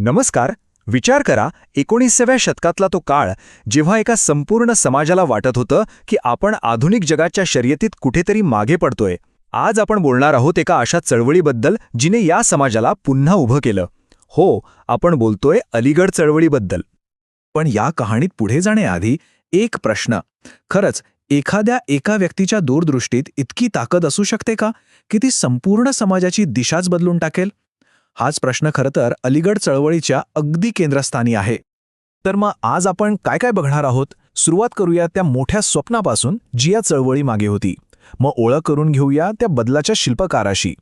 नमस्कार. विचार करा, 19व्या शतकातला तो काळ जेव्हा एका संपूर्ण समाजाला वाटत होतं की आपण आधुनिक जगाच्या शर्यतीत कुठेतरी मागे पडतोय. आज आपण बोलणार आहोत एका अशा चळवळीबद्दल जिने या समाजाला पुन्हा उभं केलं. हो, आपण बोलतोय अलीगढ चळवळीबद्दल. पण या कहाणीत पुढे जाण्याआधी एक प्रश्न. खरंच एका व्यक्तीच्या दूरदृष्टीत इतकी ताकद असू शकते का की ती संपूर्ण समाजाची दिशाच बदलून टाकेल? हाच प्रश्न खरं तर अलीगढ चळवळीच्या अगदी केंद्रस्थानी आहे. तर मग आज आपण काय काय बघणार आहोत? सुरुवात करूया त्या मोठ्या स्वप्नापासून जी या चळवळी मागे होती. मग ओळख करून घेऊया त्या बदलाच्या शिल्पकाराशी.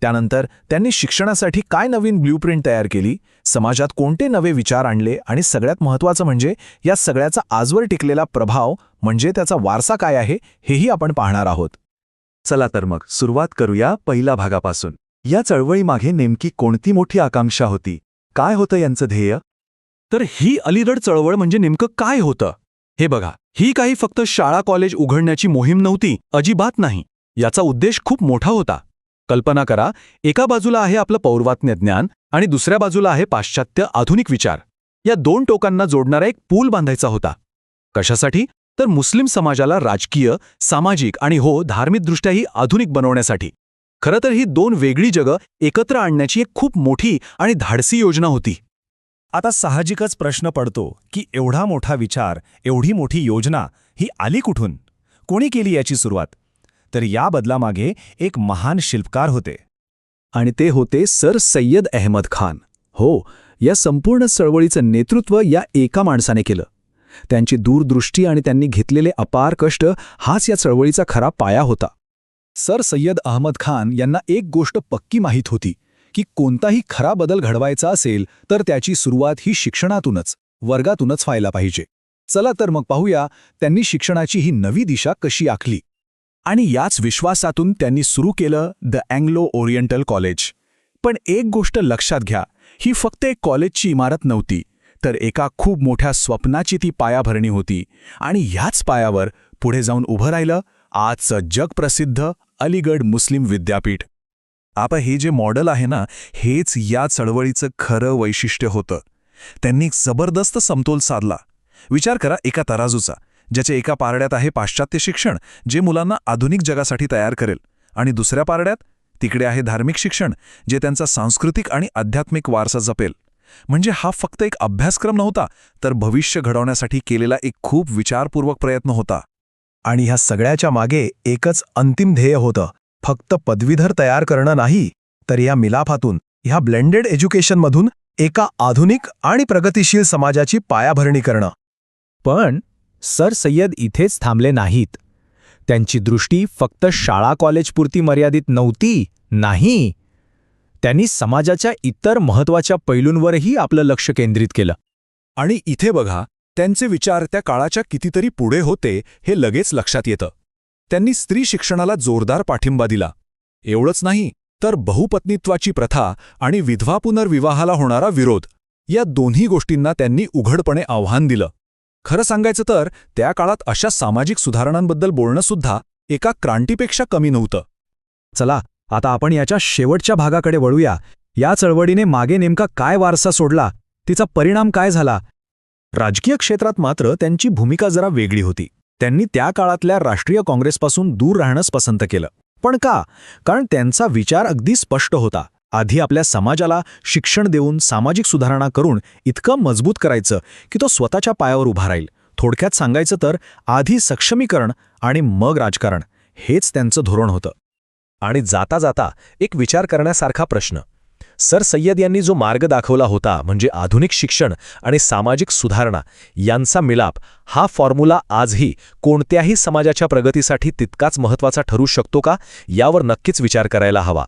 त्यानंतर त्यांनी शिक्षणासाठी काय नवीन ब्ल्यूप्रिंट तयार केली, समाजात कोणते नवे विचार आणले आणि सगळ्यात महत्त्वाचं म्हणजे या सगळ्याचा आजवर टिकलेला प्रभाव म्हणजे त्याचा वारसा काय आहे हेही आपण पाहणार आहोत. चला तर मग सुरुवात करूया पहिल्या भागापासून. या चळवळीमागे नेमकी कोणती मोठी आकांक्षा होती? काय होतं यांचं ध्येय? तर ही अलीगढ चळवळ म्हणजे नेमकं काय होतं? हे बघा, ही काही फक्त शाळा कॉलेज उघडण्याची मोहीम नव्हती, अजिबात नाही. याचा उद्देश खूप मोठा होता. कल्पना करा, एका बाजूला आहे आपलं पौर्वात्य ज्ञान आणि दुसऱ्या बाजूला आहे पाश्चात्य आधुनिक विचार. या दोन टोकांना जोडणारा एक पूल बांधायचा होता. कशासाठी? तर मुस्लिम समाजाला राजकीय, सामाजिक आणि धार्मिकदृष्ट्याही आधुनिक बनवण्यासाठी. खरं तर ही दोन वेगळी जगं एकत्र आणण्याची एक खूप मोठी आणि धाडसी योजना होती. आता साहजिकच प्रश्न पडतो की एवढा मोठा विचार, एवढी मोठी योजना ही आली कुठून? कोणी केली याची सुरुवात? तर या बदलामागे एक महान शिल्पकार होते. आणि ते होते सर सय्यद अहमद खान. हो, या संपूर्ण चळवळीचं नेतृत्व या एका माणसाने केलं. त्यांची दूरदृष्टी आणि त्यांनी घेतलेले अपार कष्ट हाच या चळवळीचा खरा पाया होता. सर सय्यद अहमद खान यांना एक गोष्ट पक्की माहीत होती की कोणताही खरा बदल घडवायचा असेल तर त्याची सुरुवात ही शिक्षणातूनच, वर्गातूनच व्हायला पाहिजे. चला तर मग पाहूया त्यांनी शिक्षणाची ही नवी दिशा कशी आखली. आणि याच विश्वासातून त्यांनी सुरू केलं द अँग्लो ओरिएंटल कॉलेज. पण एक गोष्ट लक्षात घ्या, ही फक्त एक कॉलेजची इमारत नव्हती, तर एका खूप मोठ्या स्वप्नाची ती पायाभरणी होती. आणि ह्याच पायावर पुढे जाऊन उभं राहिलं आजचं जगप्रसिद्ध अलीगढ मुस्लिम विद्यापीठ. आता हे जे मॉडेल आहे ना, हेच या चळवळीचं खरं वैशिष्ट्य होतं. त्यांनी एक जबरदस्त समतोल साधला. विचार करा एका तराजूचा, ज्याच्या एका पारड्यात आहे पाश्चात्य शिक्षण जे मुलांना आधुनिक जगासाठी तयार करेल, आणि दुसऱ्या पारड्यात तिकडे आहे धार्मिक शिक्षण जे त्यांचा सांस्कृतिक आणि आध्यात्मिक वारसा जपेल. म्हणजे हा फक्त एक अभ्यासक्रम नव्हता, तर भविष्य घडवण्यासाठी केलेला एक खूप विचारपूर्वक प्रयत्न होता. आणि ह्या सगळ्याच्या मागे एकच अंतिम ध्येय होतं, फक्त पदवीधर तयार करणं नाही, तर या मिलाफातून, ह्या ब्लेंडेड एज्युकेशनमधून एका आधुनिक आणि प्रगतिशील समाजाची पायाभरणी करणं. पण सर सय्यद इथेच थांबले नाहीत. त्यांची दृष्टी फक्त शाळा कॉलेजपुरती मर्यादित नव्हती. नाही, त्यांनी समाजाच्या इतर महत्त्वाच्या पैलूंवरही आपलं लक्ष केंद्रित केलं. आणि इथे बघा, त्यांचे विचार त्या काळाच्या कितीतरी पुढे होते हे लगेच लक्षात येतं. त्यांनी स्त्री शिक्षणाला जोरदार पाठिंबा दिला. एवढंच नाही, तर बहुपत्नीत्वाची प्रथा आणि विधवा पुनर्विवाहाला होणारा विरोध, या दोन्ही गोष्टींना त्यांनी उघडपणे आव्हान दिलं. खरं सांगायचं तर त्या काळात अशा सामाजिक सुधारणांबद्दल बोलणंसुद्धा एका क्रांतीपेक्षा कमी नव्हतं. चला, आता आपण याच्या शेवटच्या भागाकडे वळूया. या चळवळीने मागे नेमका काय वारसा सोडला, तिचा परिणाम काय झाला? राजकीय क्षेत्रात मात्र त्यांची भूमिका जरा वेगळी होती. त्यांनी त्या काळातल्या राष्ट्रीय काँग्रेसपासून दूर राहणंच पसंत केलं. पण का? कारण त्यांचा विचार अगदी स्पष्ट होता. आधी आपल्या समाजाला शिक्षण देऊन सामाजिक सुधारणा करून इतकं मजबूत करायचं की तो स्वतःच्या पायावर उभा राहील. थोडक्यात सांगायचं तर आधी सक्षमीकरण आणि मग राजकारण, हेच त्यांचं धोरण होतं. आणि जाता जाता एक विचार करण्यासारखा प्रश्न. सर सय्यद यांनी जो मार्ग दाखवला होता, म्हणजे आधुनिक शिक्षण आणि सामाजिक सुधारणा यांचा मिलाप, हा फॉर्म्युला आजही कोणत्याही समाजाच्या प्रगतीसाठी तितकाच महत्त्वाचा ठरू शकतो का, यावर नक्कीच विचार करायला हवा.